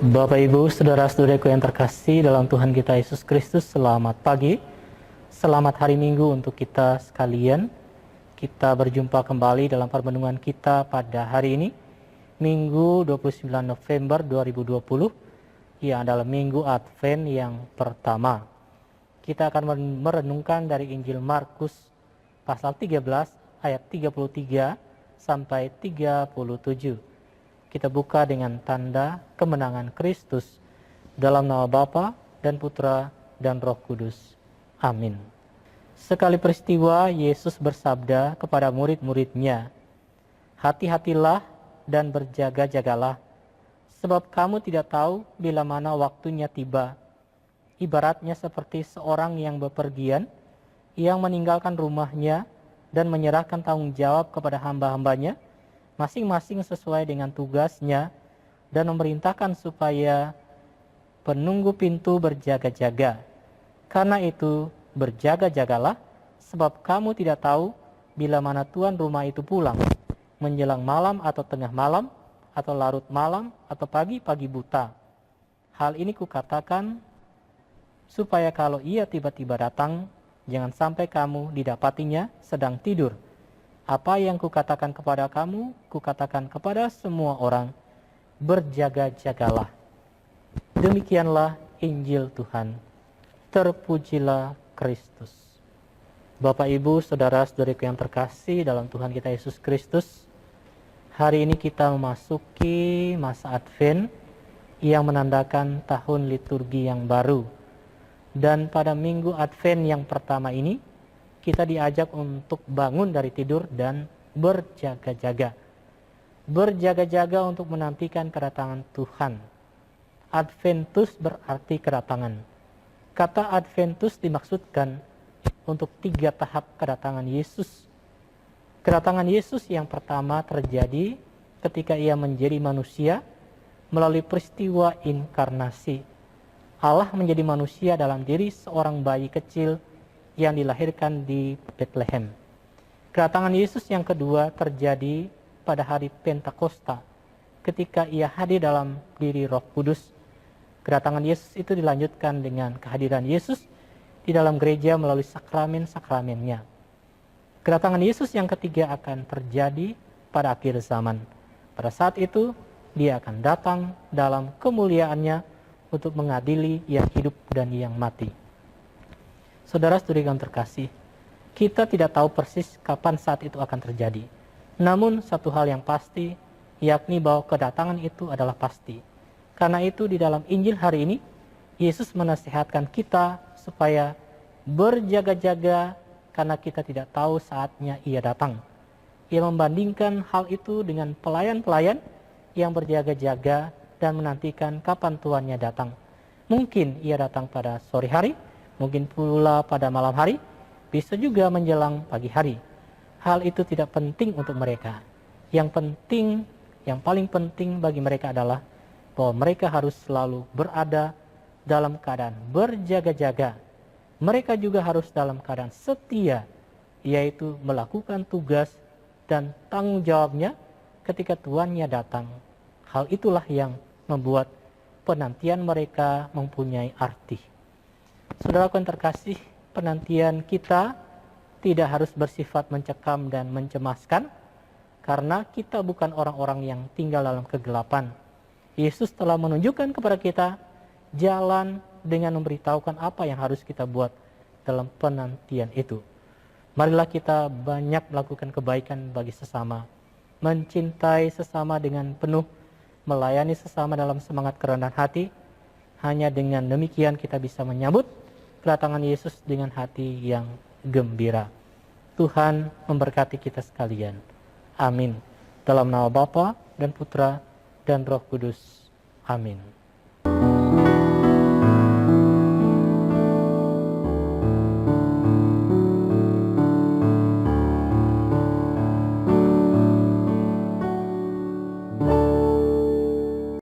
Bapak Ibu, saudara-saudaraku yang terkasih dalam Tuhan kita Yesus Kristus, selamat pagi. Selamat hari Minggu untuk kita sekalian. Kita berjumpa kembali dalam permenungan kita pada hari ini, Minggu 29 November 2020, yang adalah Minggu Advent yang pertama. Kita akan merenungkan dari Injil Markus pasal 13 ayat 33 sampai 37. Kita buka dengan tanda kemenangan Kristus dalam nama Bapa dan Putra dan Roh Kudus. Amin. Sekali peristiwa Yesus bersabda kepada murid-muridnya, "Hati-hatilah dan berjaga-jagalah, sebab kamu tidak tahu bila mana waktunya tiba." Ibaratnya seperti seorang yang bepergian, yang meninggalkan rumahnya dan menyerahkan tanggung jawab kepada hamba-hambanya, masing-masing sesuai dengan tugasnya, dan memerintahkan supaya penunggu pintu berjaga-jaga. Karena itu, berjaga-jagalah, sebab kamu tidak tahu bila mana tuan rumah itu pulang, menjelang malam atau tengah malam, atau larut malam, atau pagi-pagi buta. Hal ini kukatakan, supaya kalau ia tiba-tiba datang, jangan sampai kamu didapatinya sedang tidur. Apa yang kukatakan kepada kamu, kukatakan kepada semua orang, berjaga-jagalah. Demikianlah Injil Tuhan. Terpujilah Kristus. Bapak, Ibu, saudara-saudariku yang terkasih dalam Tuhan kita Yesus Kristus, hari ini kita memasuki masa Advent yang menandakan tahun liturgi yang baru. Dan pada minggu Advent yang pertama ini, kita diajak untuk bangun dari tidur dan berjaga-jaga. Berjaga-jaga untuk menantikan kedatangan Tuhan. Adventus berarti kedatangan. Kata Adventus dimaksudkan untuk 3 tahap kedatangan Yesus. Kedatangan Yesus yang pertama terjadi ketika ia menjadi manusia melalui peristiwa inkarnasi. Allah menjadi manusia dalam diri seorang bayi kecil yang dilahirkan di Bethlehem. Kedatangan Yesus yang kedua terjadi pada hari Pentakosta, ketika ia hadir dalam diri Roh Kudus. Kedatangan Yesus itu dilanjutkan dengan kehadiran Yesus di dalam gereja melalui sakramen-sakramennya. Kedatangan Yesus yang ketiga akan terjadi pada akhir zaman. Pada saat itu, dia akan datang dalam kemuliaannya untuk mengadili yang hidup dan yang mati. Saudara-saudari yang terkasih, kita tidak tahu persis kapan saat itu akan terjadi. Namun satu hal yang pasti, yakni bahwa kedatangan itu adalah pasti. Karena itu di dalam Injil hari ini, Yesus menasihatkan kita supaya berjaga-jaga karena kita tidak tahu saatnya ia datang. Ia membandingkan hal itu dengan pelayan-pelayan yang berjaga-jaga dan menantikan kapan tuannya datang. Mungkin ia datang pada sore hari, mungkin pula pada malam hari, bisa juga menjelang pagi hari. Hal itu tidak penting untuk mereka. Yang penting, yang paling penting bagi mereka adalah bahwa mereka harus selalu berada dalam keadaan berjaga-jaga. Mereka juga harus dalam keadaan setia, yaitu melakukan tugas dan tanggung jawabnya ketika tuannya datang. Hal itulah yang membuat penantian mereka mempunyai arti. Saudaraku yang terkasih, penantian kita tidak harus bersifat mencekam dan mencemaskan, karena kita bukan orang-orang yang tinggal dalam kegelapan. Yesus telah menunjukkan kepada kita jalan dengan memberitahukan apa yang harus kita buat dalam penantian itu. Marilah kita banyak melakukan kebaikan bagi sesama, mencintai sesama dengan penuh, melayani sesama dalam semangat kerendahan hati. Hanya dengan demikian kita bisa menyambut kedatangan Yesus dengan hati yang gembira. Tuhan memberkati kita sekalian. Amin. Dalam nama Bapa dan Putra dan Roh Kudus. Amin.